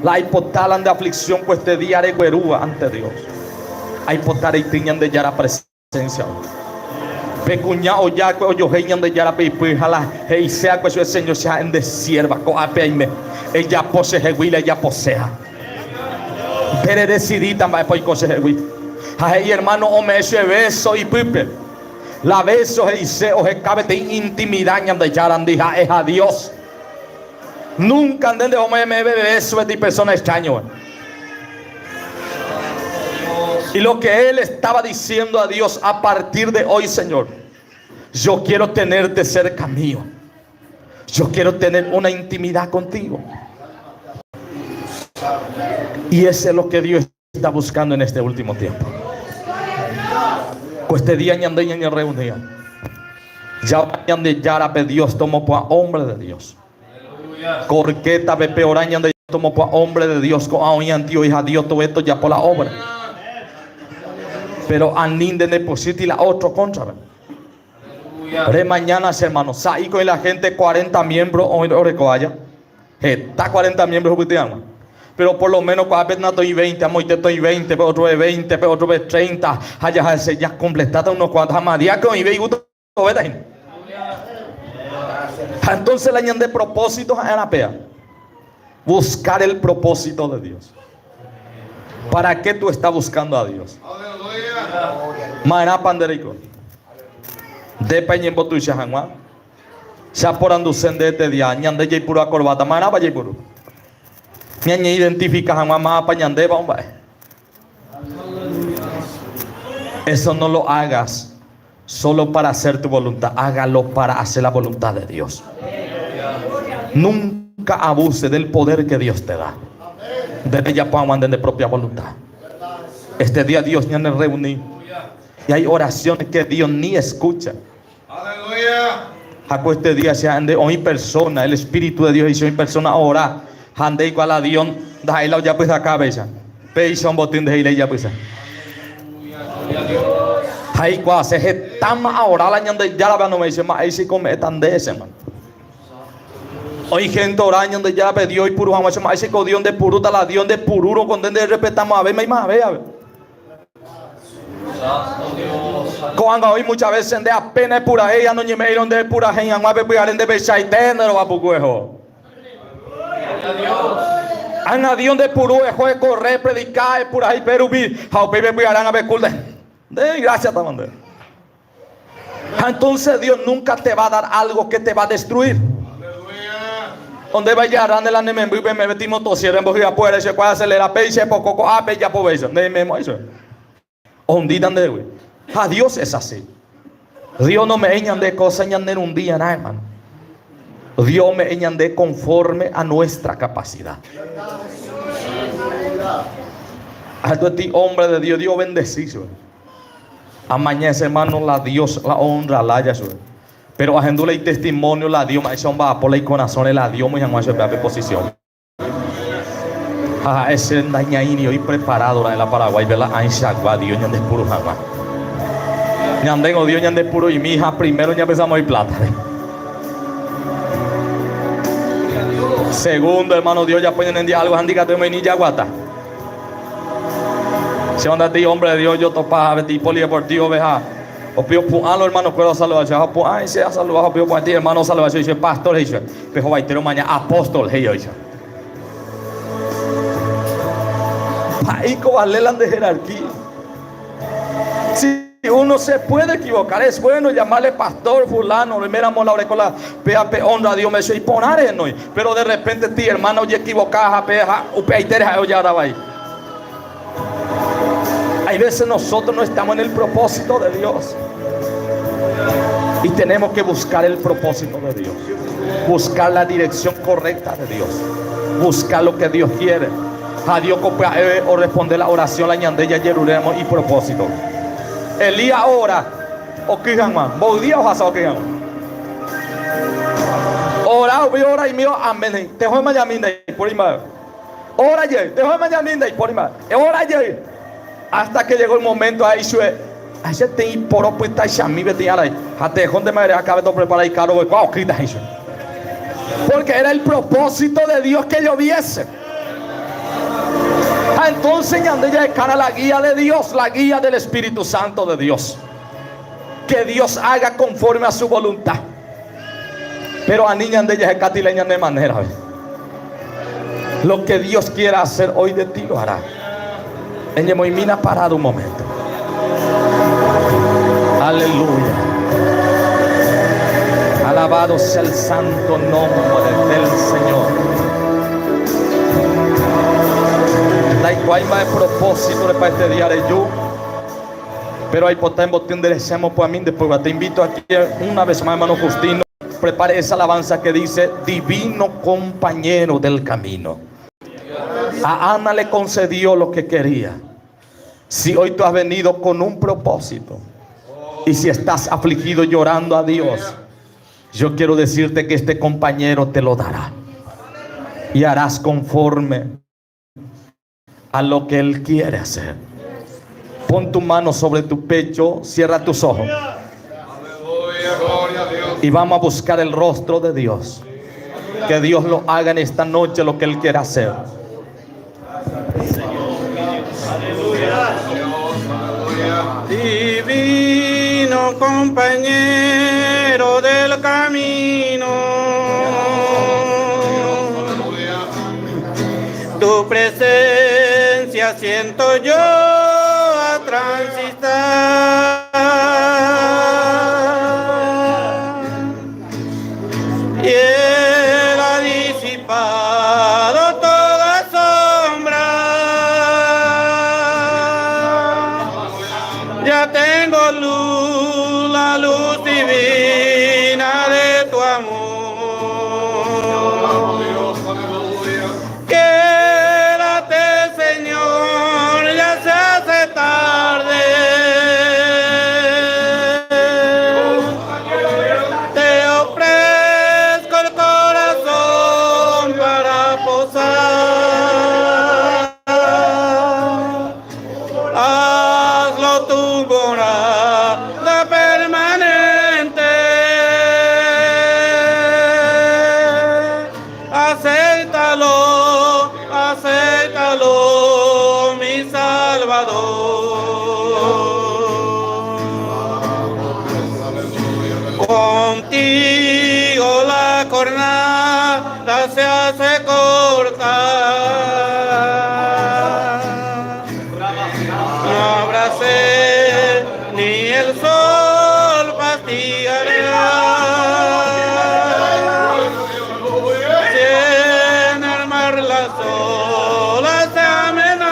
La hipotalan de aflicción pues este día de guerúa ante Dios. Hay potar y tiñan de ya la presencia. Pecuña o ya que yo heñan de ya la pipijala. Hey sea que el Señor sea en de sierva. Coapeime. Ella posee huila, ella posea. Pero decidita más por cosas huila. Ay hermano, ome ese beso y pipe. La beso y se o cabe de intimidad de ya andija es a Dios. Nunca anden de hombre me bebe eso de persona extraño. Y lo que él estaba diciendo a Dios a partir de hoy, Señor, yo quiero tenerte cerca mío. Yo quiero tener una intimidad contigo. Y eso es lo que Dios está buscando en este último tiempo. Pues este día ñande ñande reunía. Ya ñande yarape Dios tomó por hombre de Dios. Corqueta be peor ñande tomó por hombre de Dios. Con aoñan tío hija Dios todo esto ya por la obra. Pero anin de deposito y la otro contra. Pero mañana, hermanos, ahí con la gente 40 miembros hoy recoya. Está 40 miembros jugueteando. Pero por lo menos cuando apenas estoy 20, amo y te estoy 20, pero otro es 20, pero otro es 30. Allá ya completaste unos cuantos amadías que hoy ve y gusto. Entonces la ñan de propósitos a la pea. Buscar el propósito de Dios. ¿Para qué tú estás buscando a Dios? Maná panderico. De peñembo tu shahanwa. Ya por anducen de este día. Ñan de jay puro corbata. Maná pa jay puro. Ñan identifica hanwa más pa ñan de bomba. Eso no lo hagas solo para hacer tu voluntad. Hágalo para hacer la voluntad de Dios. Nunca abuse del poder que Dios te da. De ella podamos andar de propia voluntad. Este día Dios ni nos reunimos. Y hay oraciones que Dios ni escucha. Aleluya. Este día se ande hoy persona. El Espíritu de Dios hizo en persona orar. Ande igual a Dios. Da la ya pues a cabeza. Peisa un botín de ella ya pues. Hay cual se están a orar la ñande ya la no me dice más ahí sí cometan de ese man. Hoy gente orando de ya pedió y puro jamás más ese codión de puruta la dión de pururo con de respetamos a ver más a ver. Cuando hoy muchas veces de apenas pura ella no me dieron de pura gente más be puaren de bechaitene lo va pucuejo. Ana dión de puru es correr predicar pura ahí perubi, how bebe puaran a ver de gracias también. Entonces Dios nunca te va a dar algo que te va a destruir. Donde vaya a darle la neme me metimos tosiera en bojía puede se puede acelerar peise poco ape ya por eso de memo eso. Ondidan de güey. A Dios es así. Dios no me eñan de cosas ñander un día nada, hermano. Dios me eñan de conforme a nuestra capacidad. Alto a ti, hombre de Dios, Dios bendecido. Amañece, hermano, la Dios, la honra, la haya. Pero haciéndole el testimonio, la Dios, son va por la corazón, la Dios, muy jamás se ve a posición. Ese dañaini hoy preparado en la Paraguay, ¿verdad? Ainshagua, Dios, ñan de puro jamás. Ñan tengo Dios, ñan de puro y mi hija primero ya empezamos a ir plata. Segundo, hermano, Dios ya pueden en diálogo, handicate me ni yaguata. Si onda ti hombre de Dios, yo topa a ver ti polideportivo, veja. O pio pualo hermano, puedo salvar. O pu ay se ha salvado, pio para ti hermano salvar. Dice pastor, dice. Pero vaitero mañana apóstol, hey dice. Paico valelan de jerarquía. Si uno se puede equivocar, es bueno llamarle pastor fulano, miramos la orecola, PAP, honra a Dios, me dice, y poner en hoy. Pero de repente ti hermano, oye equivocada, peja, upeiteres, oye ahora va ahí. Hay veces nosotros no estamos en el propósito de Dios. Y tenemos que buscar el propósito de Dios. Buscar la dirección correcta de Dios. Buscar lo que Dios quiere. A Dios o responder la oración, la ñandella, yeruremos y propósito. Elías ora. O quijan más. Bodía o jasa o quijan. Ora y mío amén. Te voy a mañana y por más. Ora ye. Te voy a mañana y por más. Ora ye. Hasta que llegó el momento ahí sue. Ahí se te imporo pues está chami vete ahí. Hasta donde me acabé de preparar y caro wow, quita eso. Porque era el propósito de Dios que lloviese. Entonces ya de cara a la guía de Dios, la guía del Espíritu Santo de Dios. Que Dios haga conforme a su voluntad. Pero a niña de ella catileña de manera. Lo que Dios quiera hacer hoy de ti lo hará. Ella muy mina parado un momento. Aleluya. Alabado sea el santo nombre del Señor. La igual más de propósito para este día de yo. Pero ahí por tiempo te enderecemos por mí. Después te invito aquí una vez más, hermano Justino. Prepare esa alabanza que dice: divino compañero del camino. A Ana le concedió lo que quería. Si hoy tú has venido con un propósito y si estás afligido llorando a Dios, yo quiero decirte que este compañero te lo dará y harás conforme a lo que Él quiere hacer. Pon tu mano sobre tu pecho, cierra tus ojos y vamos a buscar el rostro de Dios. Que Dios lo haga en esta noche lo que Él quiere hacer. Divino compañero del camino, tu presencia siento yo a transitar, y Él ha disipado toda sombra. Ya tengo luz, la luz divina de tu amor. Quédate, Señor, ya se hace tarde. Te ofrezco el corazón para posar. Hazlo tu morada permanente. Acéptalo, acéptalo, mi Salvador. Contigo la jornada se hace corta. No habrá sed, ni el sol fastidiará. Si en el mar las olas se amenazan,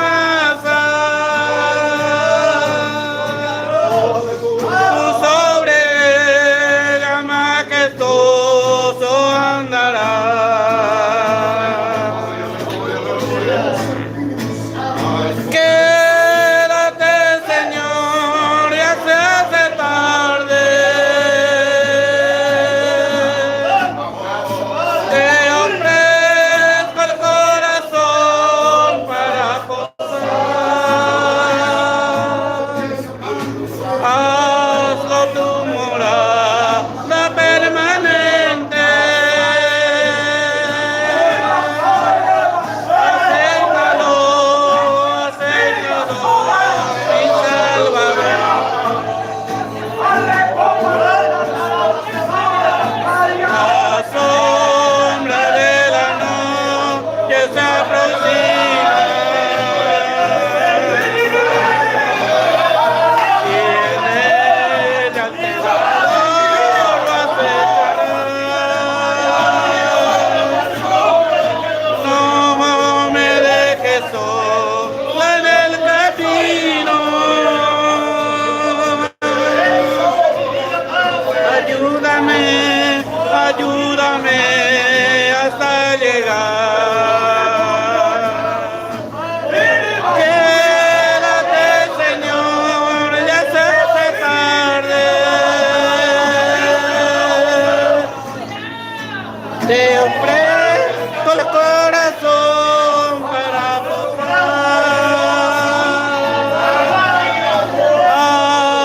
tú sobre ella majestuoso andarás. Te ofrezco el corazón para posar.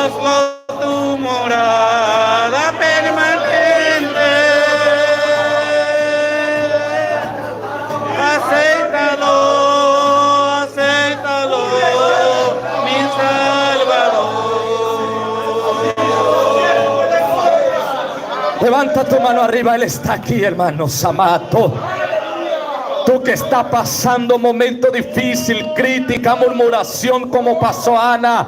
Hazlo tu morada permanente. Acéptalo, acéptalo, mi Salvador. Levanta tu mano arriba, Él está aquí, hermanos amados. Tú que estás pasando un momento difícil, crítica, murmuración como pasó Ana.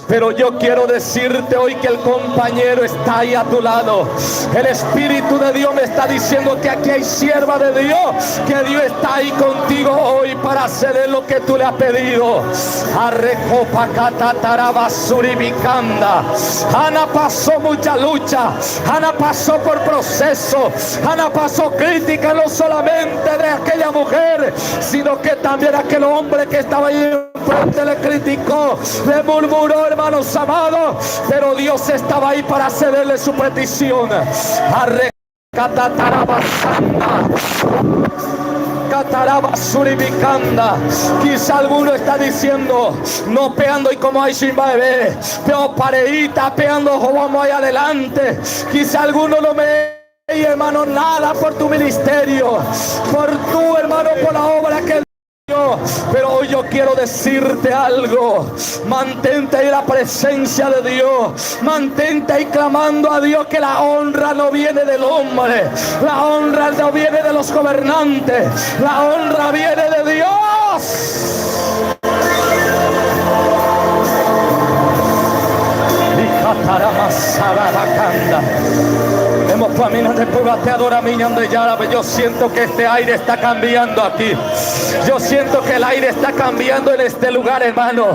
Pero yo quiero decirte hoy que el compañero está ahí a tu lado. El Espíritu de Dios me está diciendo que aquí hay sierva de Dios, que Dios está ahí contigo hoy para hacer lo que tú le has pedido. Ana pasó mucha lucha, Ana pasó por proceso, Ana pasó crítica no solamente de aquella mujer, sino que también aquel hombre que estaba ahí enfrente le criticó, le murmuró, hermanos amados, pero Dios estaba ahí para cederle su petición. Quizá alguno está diciendo, no peando y como hay sin bebé, pero pareita peando como hay adelante. Quizá alguno no me, hermano, nada por tu ministerio, por tu, hermano, por la obra que. Pero hoy yo quiero decirte algo. Mantente ahí en la presencia de Dios. Mantente ahí clamando a Dios, que la honra no viene del hombre, la honra no viene de los gobernantes, la honra viene de Dios. Hemos caminado después de adora mi de Yara. Yo siento que este aire está cambiando aquí. Yo siento que el aire está cambiando en este lugar, hermano.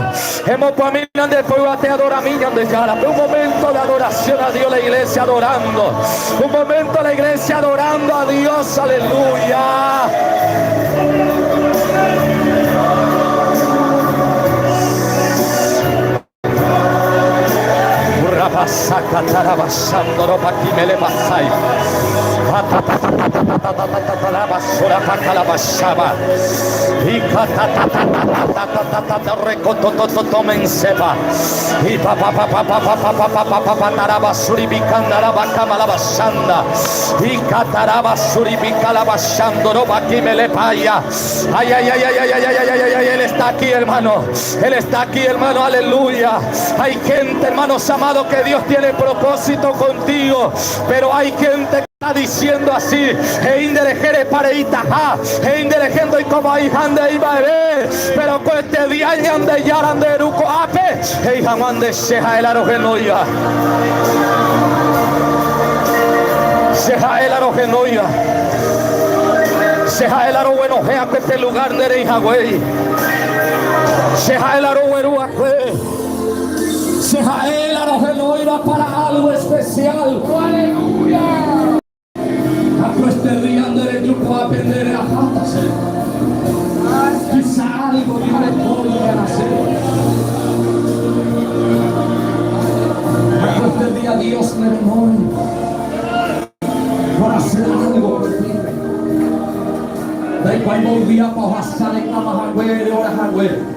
Hemos caminado después de adora mi de Yara. Un momento de adoración a Dios, la iglesia adorando. Un momento la iglesia adorando a Dios, aleluya. Saca tarabasando ropa aquí me le pasai. La basura para la basaba. Y tomen sepa. Y papá tarabasuri bicanda la bacama la basanda. Y catarabasuri bica la basando ropa aquí me le paya. Ay, ay, ay, ay, ay, ay, ay, ay, ay, Él está aquí, hermano. Él está aquí, hermano, aleluya. Hay gente, hermanos amados, que Dios tiene propósito contigo, pero hay gente que está diciendo así, y como hay hande y bebé, pero con este día de yaran de ruco ape, hey jamán de sheha el arogenoya, sheha el arogenoya, sheha el arogenoya, que este lugar de Reijagüey, sheha el arogenoya. Sejael Arojeno iba para algo especial. Aleluya. Acá este día de grupo a aprender a hacer. Quizá algo Dios le podría hacer. Acá este día Dios me remole para hacer algo por ti. Da igual volvía para pasar en Amahagüe de Orahagüe.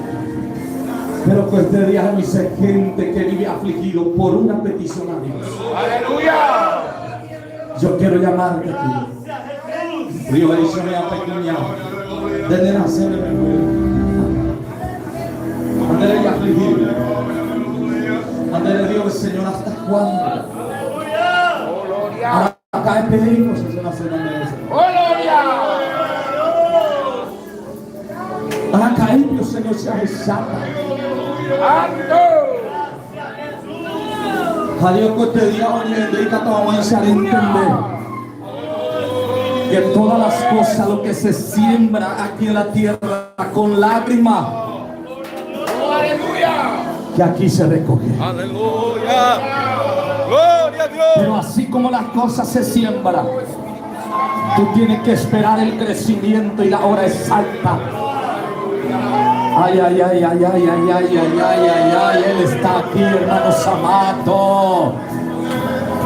Pero que este día hay gente que vive afligido por una petición a Dios. ¡Aleluya! Yo quiero llamarte aquí. Dios ha dicho a pequeña desde nacer de mi mujer. Andele y afligido. Andele Dios, Señor, ¿hasta cuándo? Acá hay peligros, Señor, acá hay Dios, Señor, se desata. A Dios que este día hoy indica tu avance a entender que todas las cosas, lo que se siembra aquí en la tierra con lágrimas, que aquí se recoge. Aleluya. Gloria a Dios. Pero así como las cosas se siembran, tú tienes que esperar el crecimiento y la hora exacta. Ay, ay, ay, ay, ay, ay, ay, ay, ay, ay, ay, Él está aquí, hermanos amados.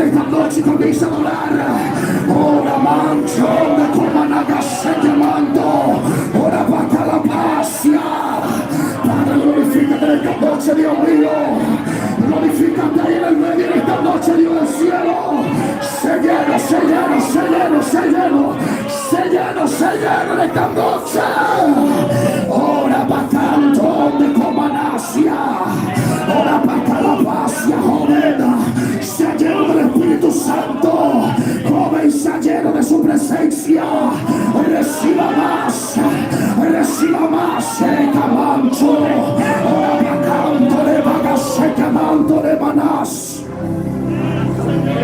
en esta noche comienza a adorar. Ora mancho de comanaga se llamando. Ora vaca la pasia. Padre, glorifícate en esta noche, Dios mío. Glorifícate ahí en el medio de esta noche, Dios del cielo. Se llena, se llena, se llena, se llena. Se llena, se llena en esta noche. Ora vacanto de comanasia. Ora vaca la pasia, joven. Se llena del Espíritu Santo. Joven, se llena de su presencia. Reciba más. Reciba más. Seca mancho. Ora vacanto de vagas. Seca manto de manás.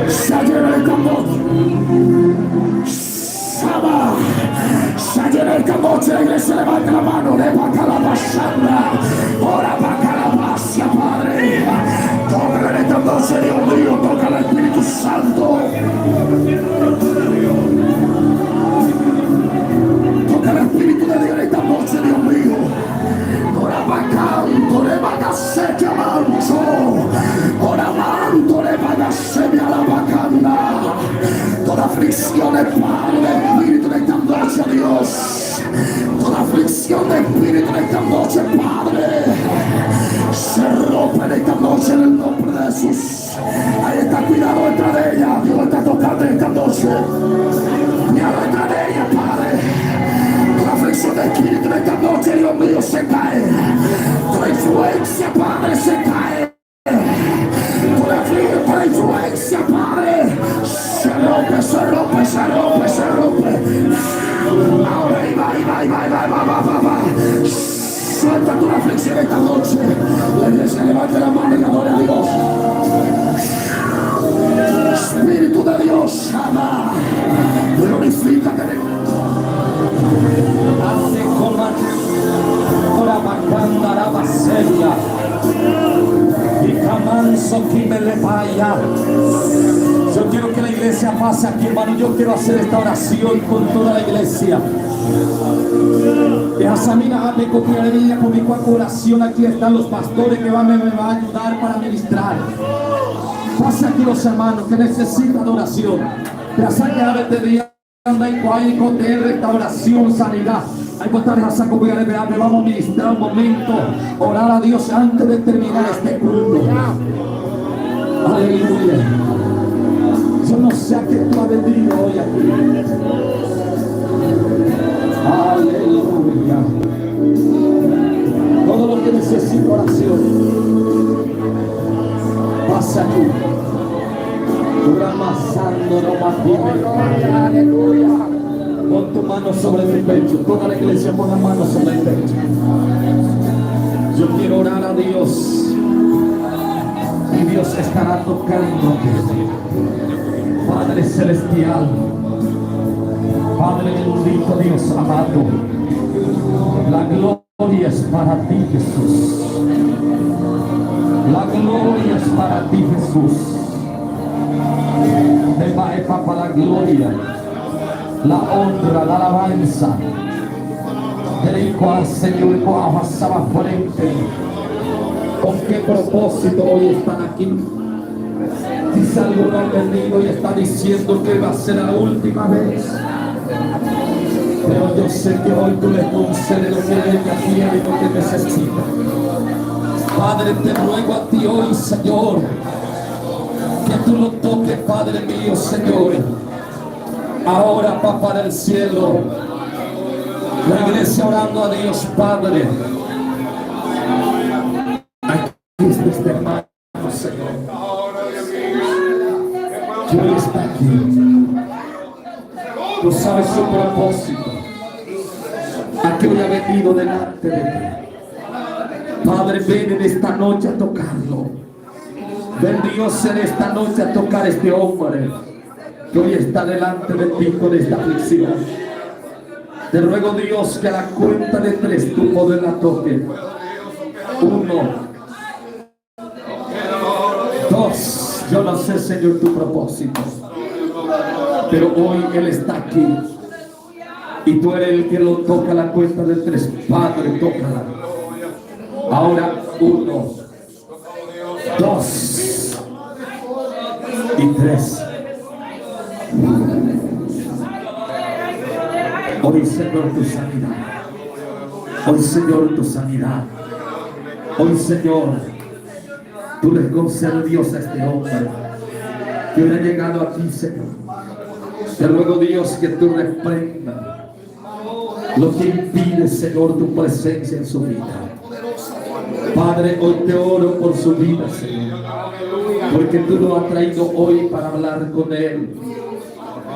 Se llena el campo. Sama. Se llena el camote, la iglesia levanta la mano, le va a calabazarla. Ora va a calabacia, Padre. Tócala en esta noche, Dios mío, toca al Espíritu Santo. Toca el Espíritu de Dios en esta noche, Dios mío. Ora va canto, le va a hacer mancho. Ora manto, le va a hacer a la bacana. Toda aflicción de Padre, Espíritu de esta noche, Dios. Toda aflicción de Espíritu de esta noche, Padre, se rompe en esta noche en el nombre de Jesús. Ahí está, cuidado detrás de ella. Dios está tocando en esta noche. Cuidado detrás de ella, Padre. Toda aflicción de Espíritu de esta noche, Dios mío, se cae. Toda influencia, Padre, se cae. Toda influencia, Padre, se rompe, se rompe, se rompe, se rompe. Ahora va. Suelta tu aflicción esta noche. La iglesia levante la mano y adore a Dios. Espíritu de Dios, ama. Glorifícate. Hace como ora bacanda la baseria. Y camanzo que me le vaya. Yo quiero que la iglesia pase aquí, hermano. Yo quiero hacer esta oración con toda la iglesia. Yasamina ame copiaría con mi oración. Aquí están los pastores que me van a ayudar para ministrar. Pase aquí los hermanos que necesitan oración. Ya saque a ver de día. Anda en cual con restauración, sanidad. Hay que estar saco, voy a liberarme. Vamos a ministrar un momento. Orar a Dios antes de terminar este culto. Aleluya. Yo no sé a qué tú has venido hoy aquí. Aleluya. Todo lo que necesita oración, pasa aquí. Ramasando no aleluya. Pon tu mano sobre tu pecho. Toda la iglesia pon la mano sobre el pecho. Yo quiero orar a Dios. Y Dios estará tocando. Padre celestial, Padre bendito, Dios amado, la gloria es para ti, Jesús. La gloria es para ti, Jesús. Te va para la gloria, la honra, la alabanza. Del cual, Señor, pasaba frente. ¿Con qué propósito hoy están aquí? Si alguno ha venido y está diciendo que va a ser la última vez, pero yo sé que hoy tú le concedes lo que ella quiere y lo que necesita. Padre, te ruego a ti hoy, Señor, que tú lo toques, Padre mío, Señor. Ahora, Papá del cielo, la iglesia orando a Dios, Padre. Aquí está este hermano, Señor. Él está aquí. Tú sabes su propósito. Aquí hoy ha venido delante de ti. Padre, ven en esta noche a tocarlo. Ven, Dios, en esta noche a tocar a este hombre que hoy está delante de ti con esta aflicción. Te ruego, Dios, que a la cuenta de 3 tu poder la toque. 1, 2. Yo no sé, Señor, tu propósito, pero hoy Él está aquí y tú eres el que lo toca a la cuenta de 3. Padre, tócala. Ahora 1, 2. y 3. Hoy, Señor, tu sanidad. Hoy, Señor, tu sanidad. Hoy, Señor, tú le concedes, Dios, a este hombre que hoy ha llegado aquí, Señor. Te ruego, Dios, que tú reprendas lo que impide, Señor, tu presencia en su vida. Padre, hoy te oro por su vida, Señor, porque tú lo has traído hoy para hablar con él.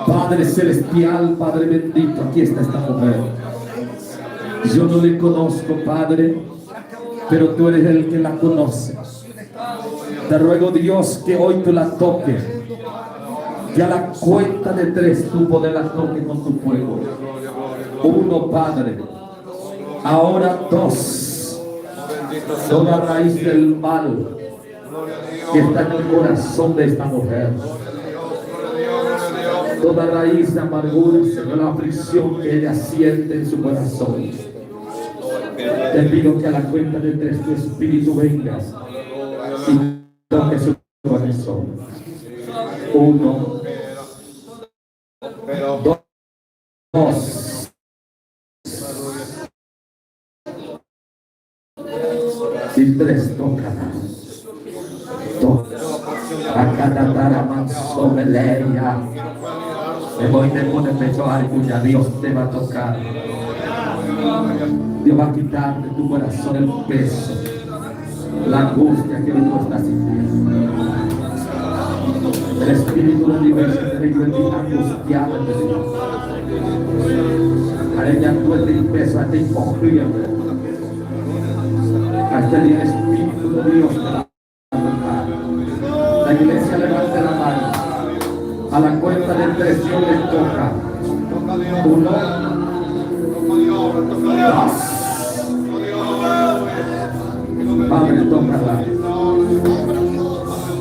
Padre celestial, Padre bendito, aquí está esta mujer. Yo no le conozco, Padre, pero tú eres el que la conoce. Te ruego, Dios, que hoy tú la toques, que a la cuenta de 3 tú poder la toques con tu fuego. 1, Padre. Ahora 2. Toda raíz del mal que está en el corazón de esta mujer, toda raíz de amargura, Señor, la aflicción que ella siente en su corazón, te pido que a la cuenta de 3 tu espíritu venga y toque su corazón. 1, 2 y 3. Tócala. Acá tatara manso meleria. Hoy te pone pecho algo, ya Dios te va a tocar. Dios va a quitar de tu corazón el peso, la angustia que tú estás sintiendo. El espíritu del universo te dijo en ti angustiado en Dios. A ella tú el peso, a ti confía. Hasta el espíritu de Dios te va a tocar. La iglesia levante la mano. A la cuenta de 3 Dios les toca. 1, 2. Padre, tócala.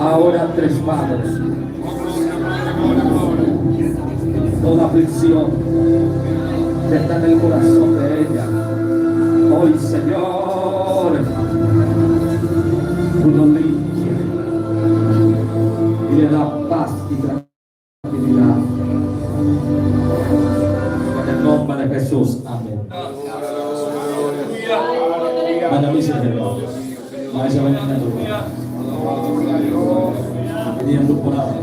Ahora 3, padres. Toda aflicción que está en el corazón de ella, hoy, Señor, tú lo limpias y le das paz y tranquilidad. En el nombre de Jesús, amén. Vaya mi Señor. Vaya veniendo por ahí.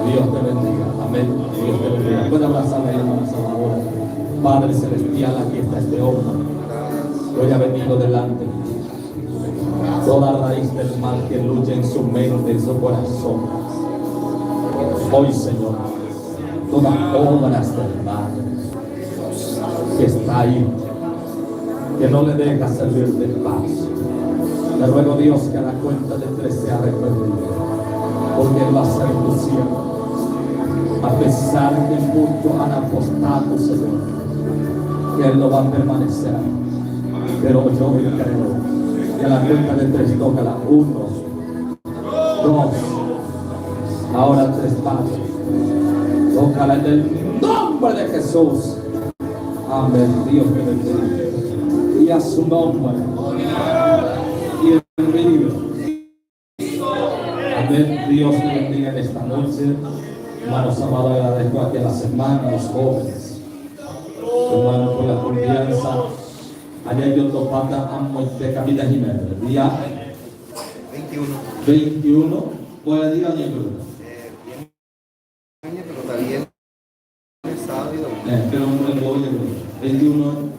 Dios te bendiga. Amén. Dios te bendiga. Puede abrazarle a la hermana Salvador. Padre celestial, aquí está este hombre. Hoy ha venido delante. Toda raíz del mal que lucha en su mente, en su corazón. Hoy, Señor, todas obras del mal que está ahí, que no le deja servir de paz. Le ruego, Dios, que a la cuenta de 3 sea arrepentido, porque Él va a ser tu siervo. A pesar que muchos han apostado, Señor, que Él no va a permanecer. Pero yo hoy creo que a la cuenta de 3 tócala. 1, 2, ahora 3 pasos. Tócala en el nombre de Jesús. Amén. Dios te bendiga. Y a su nombre. Y el bendiga. Amén. Dios te bendiga en esta noche. Hermanos amados, agradezco aquí a las hermanas, los jóvenes. Hermanos, por la confianza. Allá yo topata amo de Camila Jiménez. Día 21. Pues día año, pero está bien. Pero no le voy a 21.